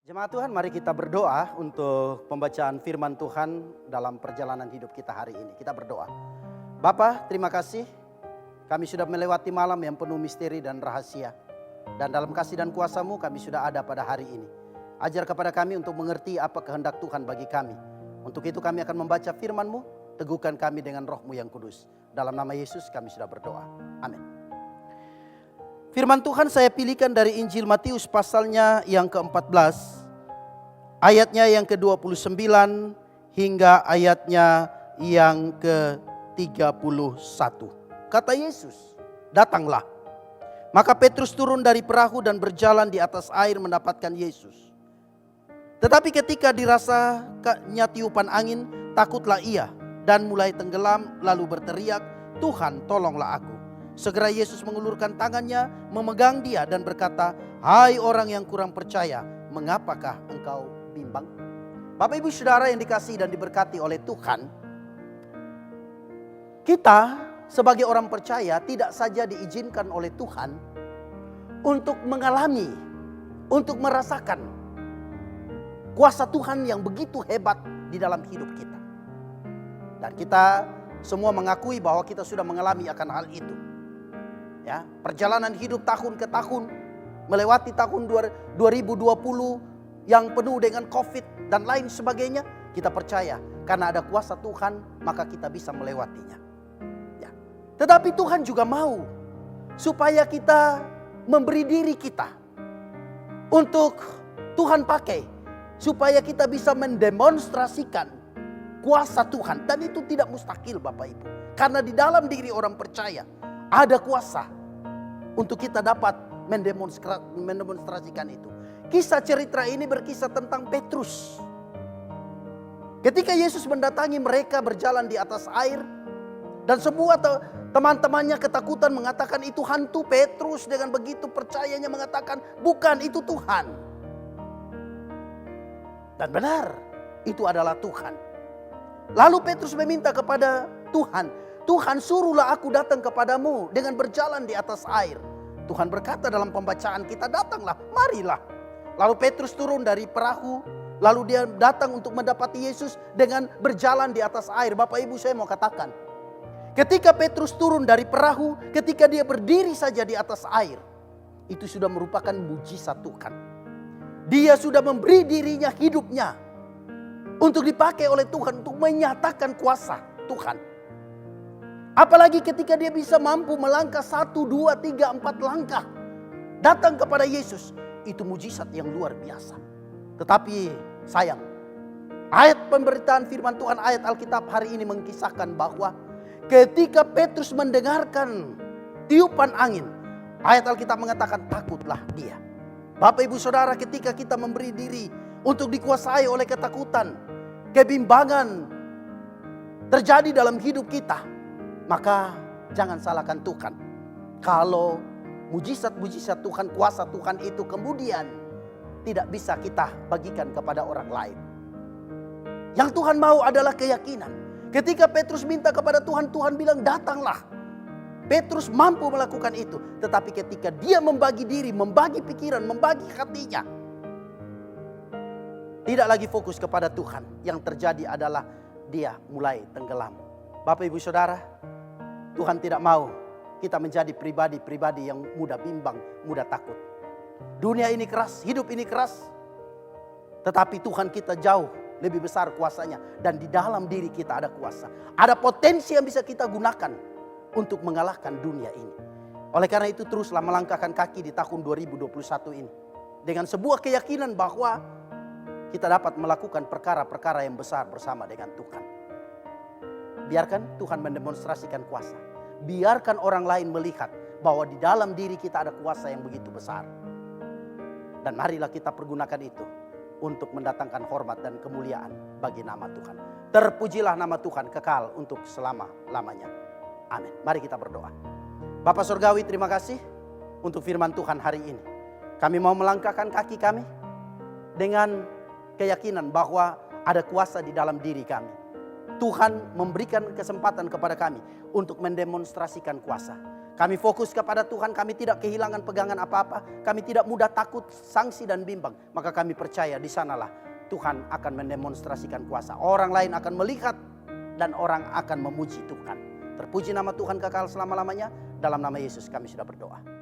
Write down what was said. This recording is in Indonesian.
Jemaat Tuhan, mari kita berdoa untuk pembacaan firman Tuhan dalam perjalanan hidup kita hari ini. Kita berdoa. Bapa, terima kasih. Kami sudah melewati malam yang penuh misteri dan rahasia. Dan dalam kasih dan kuasa-Mu kami sudah ada pada hari ini. Ajar kepada kami untuk mengerti apa kehendak Tuhan bagi kami. Untuk itu kami akan membaca firman-Mu. Teguhkan kami dengan Roh-Mu yang kudus. Dalam nama Yesus kami sudah berdoa. Amin. Firman Tuhan saya pilihkan dari Injil Matius pasalnya yang ke-14. Ayatnya yang ke-29 hingga ayatnya yang ke-31. Kata Yesus, datanglah. Maka Petrus turun dari perahu dan berjalan di atas air mendapatkan Yesus. Tetapi ketika dirasanya tiupan angin, takutlah ia dan mulai tenggelam lalu berteriak, "Tuhan, tolonglah aku." Segera Yesus mengulurkan tangannya, memegang dia dan berkata, "Hai orang yang kurang percaya, mengapakah engkau bimbang?" Bapak Ibu Saudara yang dikasihi dan diberkati oleh Tuhan, kita sebagai orang percaya tidak saja diizinkan oleh Tuhan untuk mengalami, untuk merasakan kuasa Tuhan yang begitu hebat di dalam hidup kita. Dan kita semua mengakui bahwa kita sudah mengalami akan hal itu. Ya, perjalanan hidup tahun ke tahun, melewati tahun 2020 yang penuh dengan COVID dan lain sebagainya, kita percaya karena ada kuasa Tuhan maka kita bisa melewatinya. Ya. Tetapi Tuhan juga mau supaya kita memberi diri kita untuk Tuhan pakai supaya kita bisa mendemonstrasikan kuasa Tuhan. Dan itu tidak mustahil Bapak Ibu, karena di dalam diri orang percaya ada kuasa untuk kita dapat mendemonstrasikan itu. Kisah cerita ini berkisah tentang Petrus. Ketika Yesus mendatangi mereka berjalan di atas air, dan semua teman-temannya ketakutan mengatakan itu hantu. Petrus dengan begitu percayanya mengatakan bukan, itu Tuhan. Dan benar, itu adalah Tuhan. Lalu Petrus meminta kepada Tuhan, "Tuhan, suruhlah aku datang kepadamu dengan berjalan di atas air." Tuhan berkata dalam pembacaan kita, "Datanglah, marilah." Lalu Petrus turun dari perahu, lalu dia datang untuk mendapati Yesus dengan berjalan di atas air. Bapak Ibu, saya mau katakan, ketika Petrus turun dari perahu, ketika dia berdiri saja di atas air, itu sudah merupakan mujizat Tuhan. Dia sudah memberi dirinya, hidupnya untuk dipakai oleh Tuhan untuk menyatakan kuasa Tuhan. Apalagi ketika dia bisa mampu melangkah 1, 2, 3, 4 langkah datang kepada Yesus, itu mujizat yang luar biasa. Tetapi sayang, ayat pemberitaan firman Tuhan, ayat Alkitab hari ini mengkisahkan bahwa ketika Petrus mendengarkan tiupan angin, ayat Alkitab mengatakan takutlah dia. Bapak Ibu Saudara, ketika kita memberi diri untuk dikuasai oleh ketakutan, kebimbangan terjadi dalam hidup kita, maka jangan salahkan Tuhan. Kalau mujizat-mujizat Tuhan, kuasa Tuhan itu kemudian tidak bisa kita bagikan kepada orang lain. Yang Tuhan mau adalah keyakinan. Ketika Petrus minta kepada Tuhan, Tuhan bilang datanglah. Petrus mampu melakukan itu. Tetapi ketika dia membagi diri, membagi pikiran, membagi hatinya, tidak lagi fokus kepada Tuhan, yang terjadi adalah dia mulai tenggelam. Bapak Ibu Saudara, Tuhan tidak mau kita menjadi pribadi-pribadi yang mudah bimbang, mudah takut. Dunia ini keras, hidup ini keras. Tetapi Tuhan kita jauh lebih besar kuasanya. Dan di dalam diri kita ada kuasa. Ada potensi yang bisa kita gunakan untuk mengalahkan dunia ini. Oleh karena itu teruslah melangkahkan kaki di tahun 2021 ini. Dengan sebuah keyakinan bahwa kita dapat melakukan perkara-perkara yang besar bersama dengan Tuhan. Biarkan Tuhan mendemonstrasikan kuasa. Biarkan orang lain melihat bahwa di dalam diri kita ada kuasa yang begitu besar. Dan marilah kita pergunakan itu untuk mendatangkan hormat dan kemuliaan bagi nama Tuhan. Terpujilah nama Tuhan kekal untuk selama-lamanya. Amin. Mari kita berdoa. Bapa Surgawi, terima kasih untuk firman Tuhan hari ini. Kami mau melangkahkan kaki kami dengan keyakinan bahwa ada kuasa di dalam diri kami. Tuhan memberikan kesempatan kepada kami untuk mendemonstrasikan kuasa. Kami fokus kepada Tuhan, kami tidak kehilangan pegangan apa-apa. Kami tidak mudah takut, sanksi dan bimbang. Maka kami percaya di sanalah Tuhan akan mendemonstrasikan kuasa. Orang lain akan melihat dan orang akan memuji Tuhan. Terpuji nama Tuhan kekal selama-lamanya. Dalam nama Yesus kami sudah berdoa.